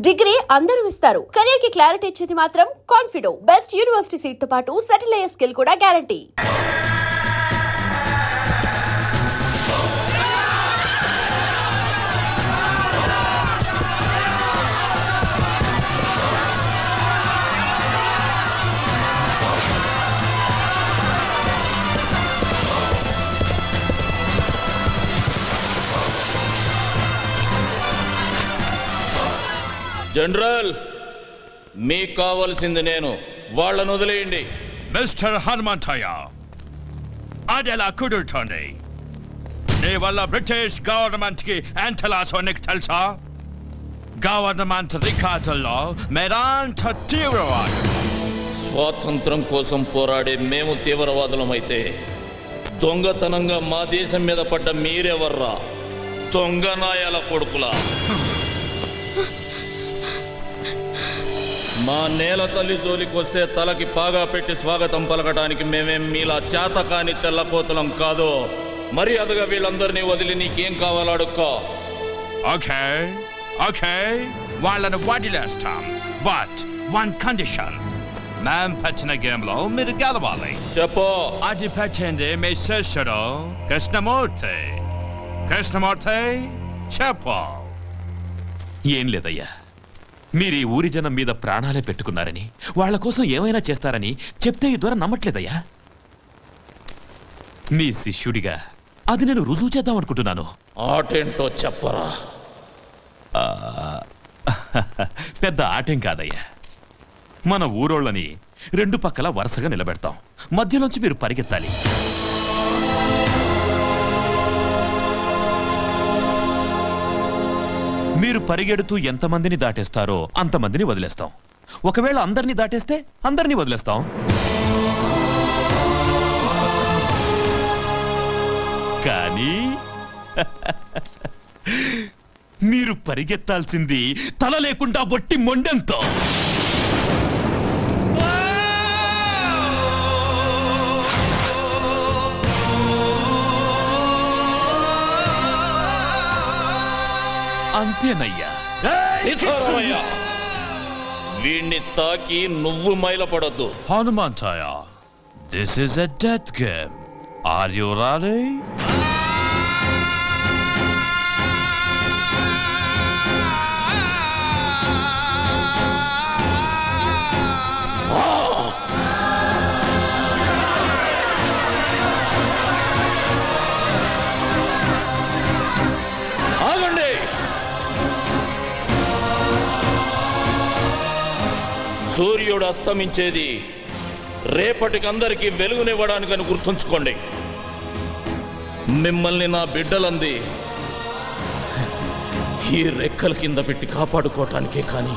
Degree అందరూ ఇస్తారు. Career కి క్లారిటీ ఇచ్చేది మాత్రం కాన్ఫిడో. బెస్ట్ యూనివర్సిటీ సీట్ తో పాటు సెటిల్ అయ్యే స్కిల్ కూడా గ్యారంటీ. జనరల్, మీకు కావాల్సింది నేను. వాళ్ళను వదిలేయండి. మిస్టర్ హనుమంతయ్య, అదెలా కుదురుతోంది? నీ వల్ల బ్రిటిష్ గవర్నమెంట్ కి ఎంతలాసో నీకు తెలుసా? గవర్నమెంట్ రికార్డుల్లో మేరాంత తీవ్రవాదు. స్వాతంత్రం కోసం పోరాడే మేము తీవ్రవాదులమైతే దొంగతనంగా మా దేశం మీద పడ్డ మీరెవర్రా? దొంగ నాయాల కొడుకులా. మా నేల తల్లి జోలికొస్తే తలకి పాగా పెట్టి స్వాగతం పలకడానికి మేమేం మీలా చేతకాని తెల్లకోతలం కాదు. మర్యాదగా వీళ్ళందరినీ వదిలి నీకేం కావాలో అడుక్కో. ఓకే ఓకే, వాళ్ళను వదిలేస్తాం. బట్ వన్ కండిషన్, మేం పెట్టిన గేమ్ లో మీరు గెలవాలి. చెప్పు. అది పెట్టింది మీ శిష్యుడు కృష్ణమూర్తి. కృష్ణమూర్తి, చెప్పు. ఏం లేదయ్యా, మీరు ఈ ఊరి జనం మీద ప్రాణాలే పెట్టుకున్నారని, వాళ్ల కోసం ఏమైనా చేస్తారని చెప్తే ఈ ద్వారా నమ్మట్లేదయ్యా. మీ శిష్యుడిగా అది నేను రుజువు చేద్దాం అనుకుంటున్నాను. ఆటేంటో చెప్పరా. పెద్ద ఆటేం కాదయ్యా. మన ఊరోళ్ళని రెండు పక్కల వరుసగా నిలబెడతాం. మధ్యలోంచి మీరు పరిగెత్తాలి. మీరు పరిగెడుతూ ఎంతమందిని దాటేస్తారో అంతమందిని వదిలేస్తాం. ఒకవేళ అందరినీ దాటేస్తే అందరినీ వదిలేస్తాం. కానీ మీరు పరిగెత్తాల్సింది తల లేకుండా బొట్టి మొండెంతో. అంతేనయ్యా. వీణ్ణి తాకి నువ్వు మైలపడొద్దు. Hanumanthayya, this is a death game. Are you ready? ఆగండి. సూర్యుడు అస్తమించేది రేపటికి అందరికీ వెలుగునివ్వడానికని గుర్తుంచుకోండి. మిమ్మల్ని నా బిడ్డలంది ఈ రెక్కల కింద పెట్టి కాపాడుకోవటానికే కానీ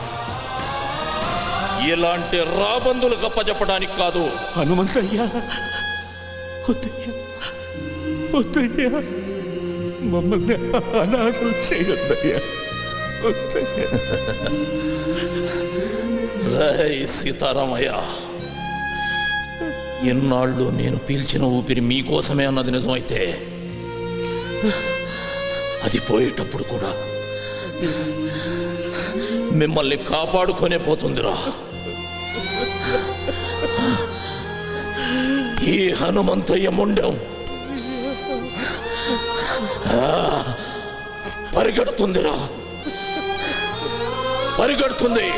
ఇలాంటి రాబందులు గప్పచెప్పడానికి కాదు. హనుమంతయ్యా, వద్దయ్యా, మమ్మల్ని అనాథలు చేయొద్దయ్యా. రై సీతారామయ్య, ఎన్నాళ్ళు నేను పీల్చిన ఊపిరి మీకోసమే అన్నది నిజమైతే అది పోయేటప్పుడు కూడా మిమ్మల్ని కాపాడుకొనే పోతుందిరా. ఈ హనుమంతయ్య మొండం పరిగెడుతుందిరా, పరిగెడుతుంది.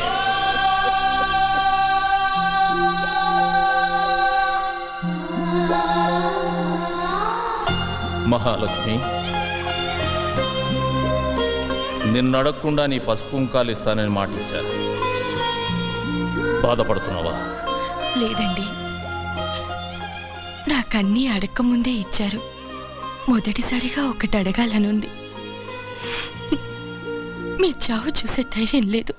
మహాలక్ష్మి, నిన్నడగకుండా నీ పసుపు కుంకాలు ఇస్తానని మాట ఇచ్చారు. బాధపడుతున్నావా? లేదండి, నాకన్నీ అడగకముందే ఇచ్చారు. మొదటిసారిగా ఒకటి అడగాలనుంది. మీ చావు చూసే ధైర్యం లేదు.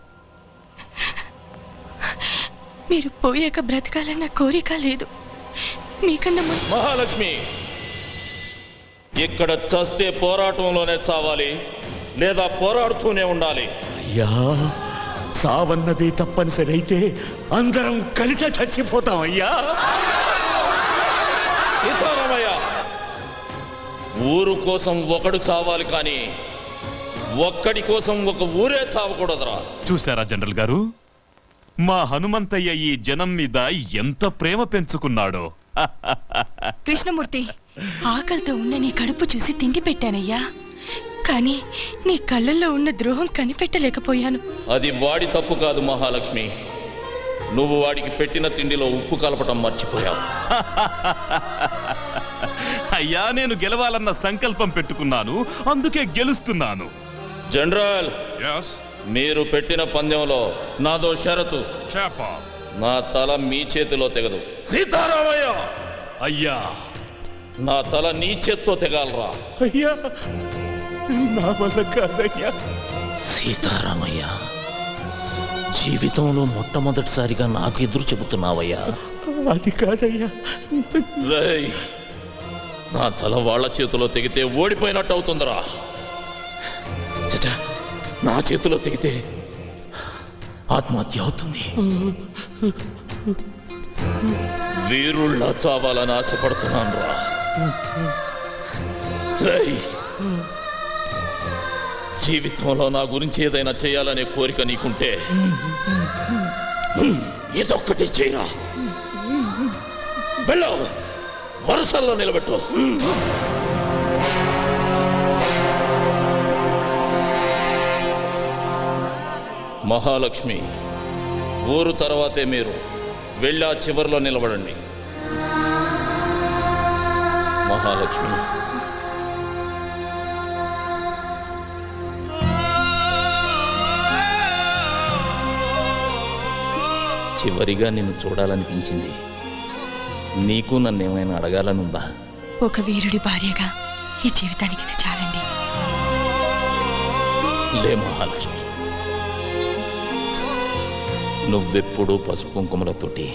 మీరు పోయాక బ్రతకాలన్న కోరిక లేదు. మీకన్నా మహాలక్ష్మి, ఇక్కడ చస్తే పోరాటంలోనే చావాలి, లేదా పోరాడుతూనే ఉండాలి. అయ్యా, సావన్నది తప్పనిసరి అయితే అందరం కలిసే చచ్చిపోతాం అయ్యా. సీతారామయ్య, ఊరు కోసం ఒకడు చావాలి కానీ ఒక్కడి కోసం ఒక ఊరే చావకూడదురా. చూసారా జనరల్ గారు, మా హనుమంతయ్య ఈ జనం మీద ఎంత ప్రేమ పెంచుకున్నాడో. కృష్ణమూర్తి, ఆకలితో ఉన్న నీ కడుపు చూసి తిండి పెట్టానయ్యా, కానీ నీ కళ్ళల్లో ఉన్న ద్రోహం కనిపెట్టలేకపోయాను. అది వాడి తప్పు కాదు మహాలక్ష్మి. నువ్వు వాడికి పెట్టిన తిండిలో ఉప్పు కలపటం మర్చిపోయావు. అయ్యా, నేను గెలవాలన్న సంకల్పం పెట్టుకున్నాను, అందుకే గెలుస్తున్నాను. జనరల్, మీరు పెట్టిన పందెంలో నాదో షరతు. నా తల మీ చేతిలో తెగదు. సీతారామయ్య, అయ్యా, నా తల నీ చేత్తో తెగాలరా. అయ్యా, నా వల్ల కాదయ్యా. సీతారామయ్య, జీవితంలో మొట్టమొదటిసారిగా నాకు ఎదురు చెబుతున్నావయ్యా. అది కాదయ్యా. రేయ్, నా తల వాళ్ళ చేతిలో తెగితే ఓడిపోయినట్టు అవుతుందిరా. చచ్చా, నా చేతిలో తెగితే ఆత్మహత్య అవుతుంది. వీరుళ్ళ చావాలని ఆశపడుతున్నాను రా. రేయ్, జీవితంలో నా గురించి ఏదైనా చేయాలనే కోరిక నీకుంటే ఇదొక్కటి చేయరా. వెళ్ళావు, వరుసల్లో నిలబెట్టు. మహాలక్ష్మి, ఊరు తర్వాతే మీరు వెళ్ళి ఆ చివరిలో నిలబడండి. మహాలక్ష్మి, చివరిగా నిన్ను చూడాలనిపించింది. నీకు నన్నేమైనా అడగాలనుందా? ఒక వీరుడి భార్యగా ఈ జీవితానికి ఇది చాలండి. లే మహాలక్ష్మి, నువ్వెప్పుడూ పసుపు కుంకుమలతోటి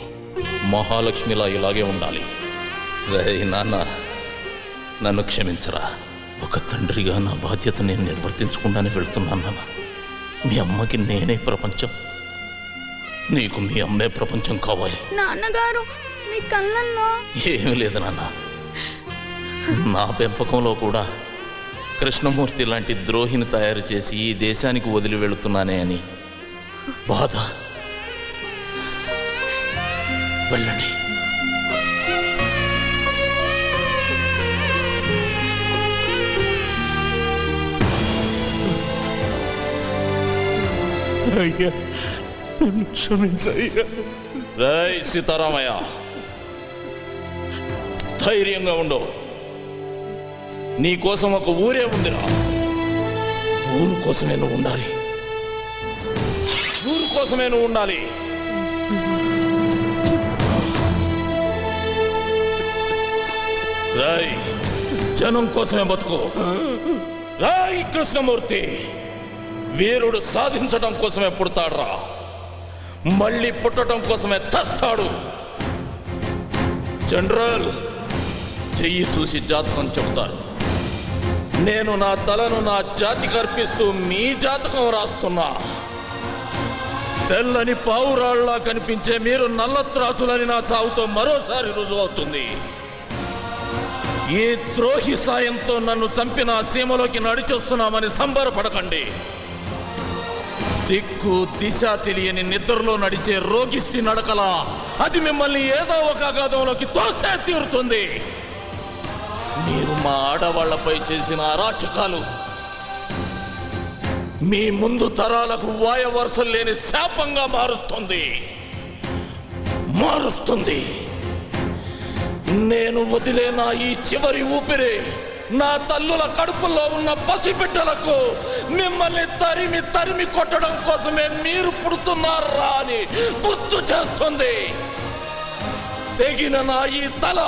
మహాలక్ష్మిలా ఇలాగే ఉండాలి. రేయ్ నాన్న, నన్ను క్షమించరా. ఒక తండ్రిగా నా బాధ్యత నేను నిర్వర్తించకుండానే వెళ్తున్నాను నాన్న. మీ అమ్మకి నేనే ప్రపంచం, నీకు మీ అమ్మే ప్రపంచం కావాలి. నాన్నగారు, మీ కళ్ళల్లో ఏమీ లేదు నాన్న. నా పెంపకంలో కూడా కృష్ణమూర్తి లాంటి ద్రోహిని తయారు చేసి ఈ దేశానికి వదిలి వెళుతున్నానే అని బాధ. వెళ్ళండి. అయ్యా, నన్ను క్షమించయ్యా. రేయ్ సీతారామయ్య, ధైర్యంగా ఉండు. నీ కోసం ఒక ఊరే ఉందిరా. ఊరు కోసమే నువ్వు ఉండాలి. ఊరు కోసమే నువ్వు ఉండాలి. రాయ్, జనం కోసమే బతుకు. రాయ్ కృష్ణమూర్తి, వీరుడు సాధించడం కోసమే పుడతాడురా, మళ్ళీ పుట్టడం కోసమే చస్తాడు. జనరల్, చెయ్యి చూసి జాతకం చెబుతారు. నేను నా తలను నా జాతికి అర్పిస్తూ మీ జాతకం రాస్తున్నా. తెల్లని పావురాళ్లా కనిపించే మీరు నల్లత్రాచులని నా చావుతో మరోసారి రుజువవుతుంది. ఈ ద్రోహి సాయంతో నన్ను చంపిన సీమలోకి నడిచొస్తున్నామని సంబరపడకండి. దిక్కు దిశ తెలియని నిద్రలో నడిచే రోగిష్టి నడకలా అది మిమ్మల్ని ఏదో ఒక అగాధంలోకి తోసే తీరుతుంది. మీరు మా ఆడవాళ్లపై చేసిన అరాచకాలు మీ ముందు తరాలకు వాయవరుసలు లేని శాపంగా మారుస్తుంది. నేను వదిలేనా ఈ చివరి ఊపిరి నా తల్లుల కడుపుల్లో ఉన్న పసిబిడ్డలకు మిమ్మల్ని తరిమి తరిమి కొట్టడం కోసమే మీరు పుడుతున్నారా అని గుర్తు చేస్తుంది. తెగిన నా ఈ తల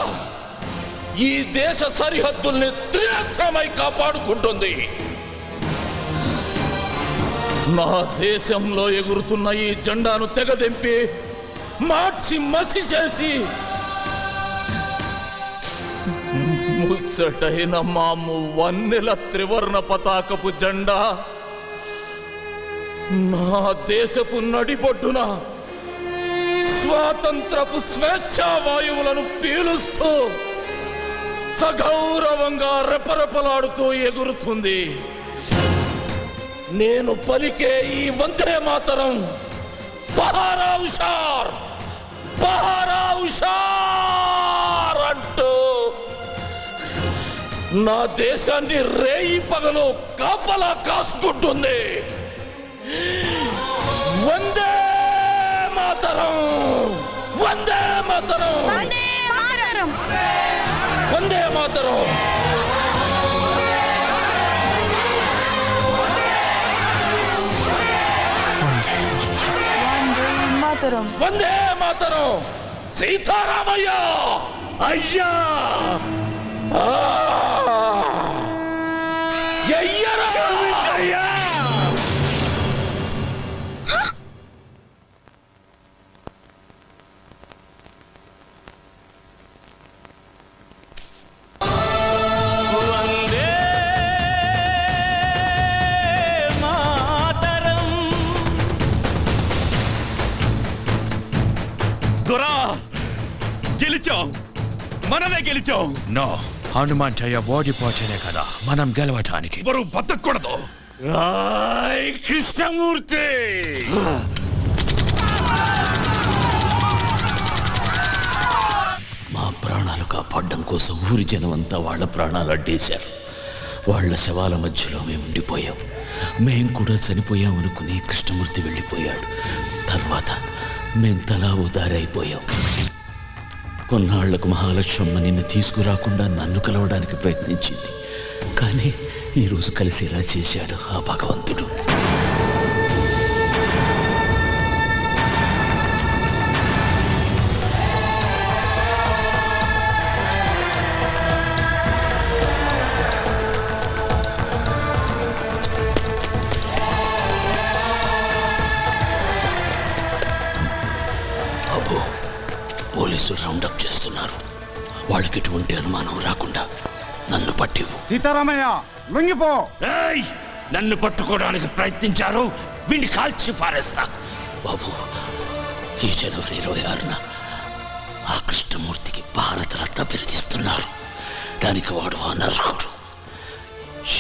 ఈ దేశ సరిహద్దుల్ని త్రినేత్రమై కాపాడుకుంటుంది. నా దేశంలో ఎగురుతున్న ఈ జెండాను తెగదెంపి మార్చి మసి చేసి ముచ్చటైన మాము వన్నెల త్రివర్ణ పతాకపు జెండా నా దేశపు నడిబొడ్డున స్వాతంత్రపు స్వేచ్ఛా వాయువులను పీలుస్తూ సగౌరవంగా రెపరెపలాడుతూ ఎగురుతుంది. నేను పలికే ఈ వందే మాతరం పహారా హుషార్ పహారా హుషార్ అంటూ నా దేశాన్ని రేయి పగలు కాపలా కాసుకుంటుంది. వందే మాతరం వందే మాతరం వందే మాతరం. వందే మాతరం. సీతారామయ్య అయ్యా అయ్యా. దొరా గెలిచాం, మనమే గెలిచాం. నో, హనుమంతయ్య ఓడిపోతేనే కదా మనం గెలవటానికి. ఎవరు బతకూడదు. కృష్ణమూర్తి మా ప్రాణాలు కాపాడడం కోసం ఊరి జనం అంతా వాళ్ళ ప్రాణాలు అడ్డేశారు. వాళ్ళ శవాల మధ్యలో మేము ఉండిపోయాం. మేం కూడా చనిపోయాం అనుకుని కృష్ణమూర్తి వెళ్ళిపోయాడు. తర్వాత మేం తలా ఉదారైపోయాం. కొన్నాళ్లకు మహాలక్ష్మమ్మ నిన్ను తీసుకురాకుండా నన్ను కలవడానికి ప్రయత్నించింది. కానీ ఈరోజు కలిసేలా చేశాడు ఆ భగవంతుడు. అబ్బో, పోలీసులు రౌండప్ చేస్తున్నారు. వాళ్ళకి ఎటువంటి అనుమానం రాకుండా నన్ను పట్టివు. సీతారామయ్య లొంగిపో. ఏయ్! నన్ను పట్టుకోవడానికి ప్రయత్నించారు, వీడిని కాల్చి పారేస్తా. బాబు, ఈ జనవరి 26న ఆ కృష్ణమూర్తికి భారతరత్న బిరుదిస్తున్నారు. దానికి వాడు అనర్హుడు.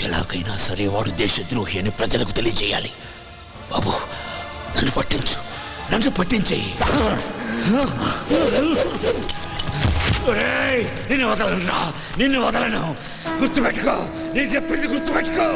ఎలాగైనా సరే వాడు దేశద్రోహి అని ప్రజలకు తెలియజేయాలి. బాబు, నన్ను పట్టించు, నన్ను పట్టించేయి. నిన్ను వదలను రా, నిన్ను వదలను. గుర్తుపెట్టుకో, నేను చెప్పింది గుర్తుపెట్టుకో.